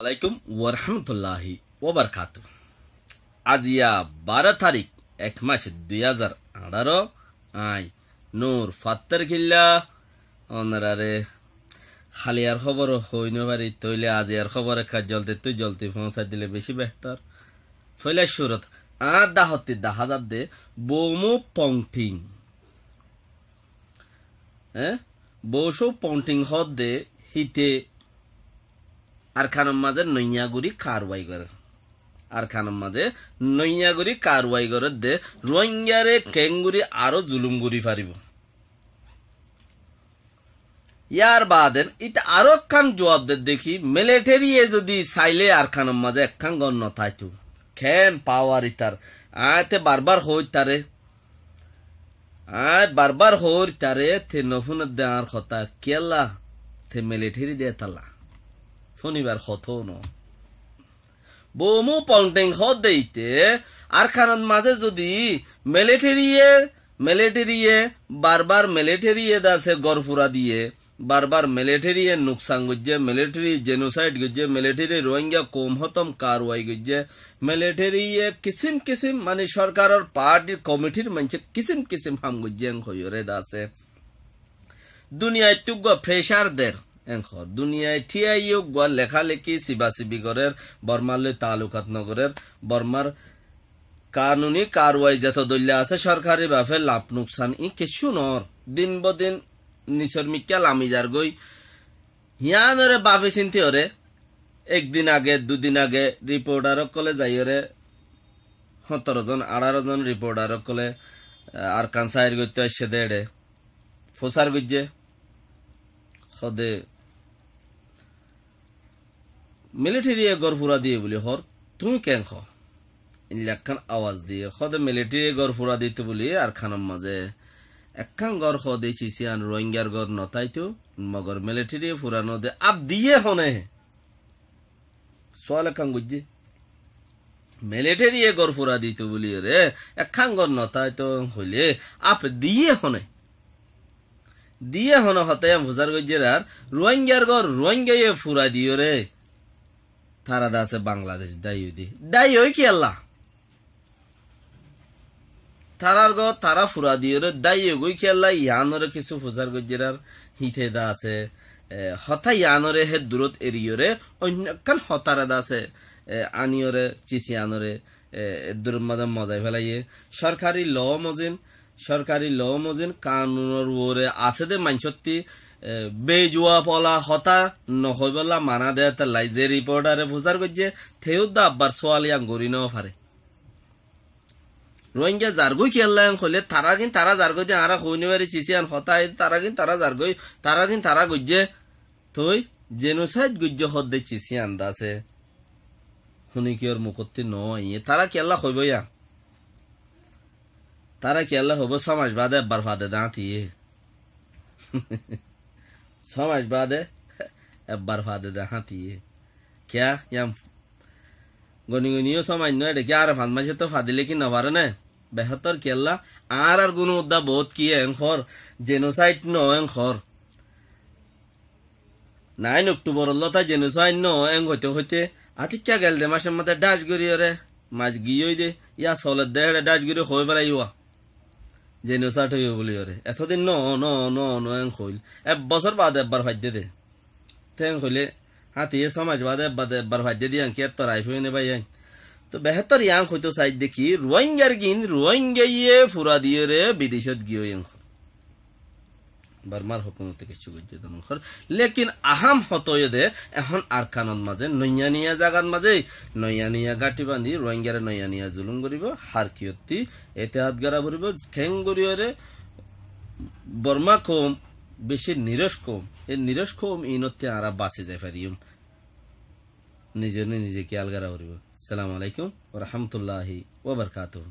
আলাইকুম ওয়ারহমতুল্লাহি ওয়াবারকাতু। আজিয়া 12 তারিখ 1 মাস 2018 আই নূর ফাত্তার খিল্লা অনারে খালিয়ার খবর হইনো পারি তইলে আজিয়ার খবর একা জলদি পৌঁছা দিলে বেশি বেহতর। ফইলে সুরত দাহতি দাহাজার দে বৌমু পংটিং বৌসো পংটিং হদ দে হিতে আর খানম মাঝে নৈয়াগুড়ি কারওয়াই করে আর খানম মাঝে নৈয়াগুড়ি কারওয়াই করে দে রোহিঙ্গারে কেঙ্গুরি আরো জুলুম গুড়ি পারিব। ইয়ার বাদেন ইতে আরো একখান জবাব দে দেখি মিলিটারি যদি চাইলে আর খানম মাঝে একখান গণ নথাইতো খেন পাওয়ার ইতার আয়তে বারবার হই তারে বারবার হই তারে থে নফুন দেওয়ার কথা কেলা থে মিলিটারি দে তালা শনিবার হতো ন বৌমু পংটেং হত দেইতে আর খানত মাঝে যদি মিলিটারিয়ে বারবার মিলিটারিয়ে দাসে গড়ফুরা দিয়ে বারবার মিলিটারিয়ে নুকসান গজ্জে মিলিটারি জেনোসাইড গজ্জে মিলিটারি রোহিঙ্গা কম হতম কারওয়াই গজ্জে মিলিটারিয়ে কিসিম মানে সরকারের পার্টির কমিটির মানছে কিসিম হাম গজ্জে হইরে দাসে দুনিয়ায় তুগ প্রেসার দের দুনিয়ায় ঠিয়াইও গোয়া লেখালেখি সিবাসিবি গরের বর্মালে তালুকাত নগরের বর্মার কানুনি কারওয়াই যত দল্যা আছে সরকারি ভাবে লাভ নুকসান ই কিছু নর দিন বদিন নিসর মিক্যাল আমি যার গই হিয়ানরে বাপে চিন্তি হরে একদিন আগে দুদিন আগে রিপোর্টার কলে যাই হরে 17 জন 18 জন রিপোর্টার কলে আর কানসাইর গইতে আসছে দেড়ে ফোসার গজ্জে খদে মিলিটারি গড়ফুরা দিয়ে বলি হর তুমি কেন খ ইনলাখান আওয়াজ দিয়ে খদে মিলিটারি গড়ফুরা দিতে বলি আর খানম মাঝে একখান গড় খ দিয়েছি সিয়ান রোহিঙ্গার গড় নতাইতো মগর মিলিটারি ফুরানো দে আপ দিয়ে হনে সোয়াল একখান গুজ্জি মিলিটারি গড়ফুরা দিতে বলি রে একখান গড় নতাইতো হইলে আপ দিয়ে হনে হতে বুঝার গজ্জের আর রোহিঙ্গার গড় রোহিঙ্গাইয়ে ফুরা দিও রে তারা দাসে বাংলাদেশ দায়ী হই কি আল্লাহ তারার গো তারা ফুরা দিয়ে রে দায়ী গই কি আল্লাহ ইয়ানরে কিছু ফুজার গজ্জেরার হিতে দা আছে হতা ইয়ানরে হে দূরত এরিয়রে অন্যখান হতারা দাসে আনিয়রে চিসি আনরে দূর মাঝে মজাই ফেলাইয়ে সরকারি ল মজিন কানুনের ওরে আছে দে মানসত্তি বেজুয়া পলা হতা নহইবলা মানা দে তালাই যে রিপোর্টারে ফুজার গজ্জে থেউ দা আব্বার সোয়ালিয়াং গরি ন পারে রোহিঙ্গা জারগই খেললাম হলে তারা জারগই দিয়ে আরা হইনিবারি চিসিয়ান হতাই তারা গজ্জে থই জেনোসাইড গজ্জে হদ দে চিসিয়ান দাসে শুনি কি ওর মুখত্তি নয় তারা কেল্লা হইবইয়া তারা কেল্লা হইব সমাজ বাদে একবার ফাদে দাঁতিয়ে সমাজ বাদে একবার ফাদে দাঁতিয়ে ক্যা ইয়াম গনিও সমাজ নয় রে আর ফাঁদ মাসে তো ফাদিলে কি না পারে না বেহতর কেল্লা আর গুণ উদ্দা বহুত কি এংখর জেনোসাইড ন এংখর 9 অক্টোবর লতা জেনোসাইড ন এং হইতে আতি ক্যা গেল দে মাসের মধ্যে ডাচ গড়িয়ে রে মাছ গিয়ে দে ইয়া চলে দে ডাচ গড়ি হয়ে বেড়াইয়া জেনোসাইড হইব বলি রে এতদিন ন এং হইল এক বছর বাদ একবার ফাইদে দে তেং হইলে হাতিয়ে সমাজ বাদে একবার ফাইদে দিয়ে কি তোর আইফ হয়ে নেবাই তো বেহতর ইয়াং হইতো চাই দেখি রোহিঙ্গাইয়ে ফুরা দিয়ে রে বিদেশত গিয়ে বার্মার হুকুমতে কিছু গজ্জে দমখর লেকিন আহাম হতয়ে দে এখন আর কানন মাঝে নৈয়ানিয়া জাগার মাঝে নৈয়ানিয়া গাটি বান্ধি রোহিঙ্গারে নৈয়ানিয়া জুলুম করিব হার কিয়তি এতে হাত গারা ভরিব ঠেং গরিয়রে বর্মা কম বেশি নিরস কম এই নিরস কম ইনতে আরা বাঁচে যায় পারিম নিজে কি আলগারা ভরিব। আসসালামু আলাইকুম ওয়া রাহমাতুল্লাহি ওয়া বারাকাতুহু।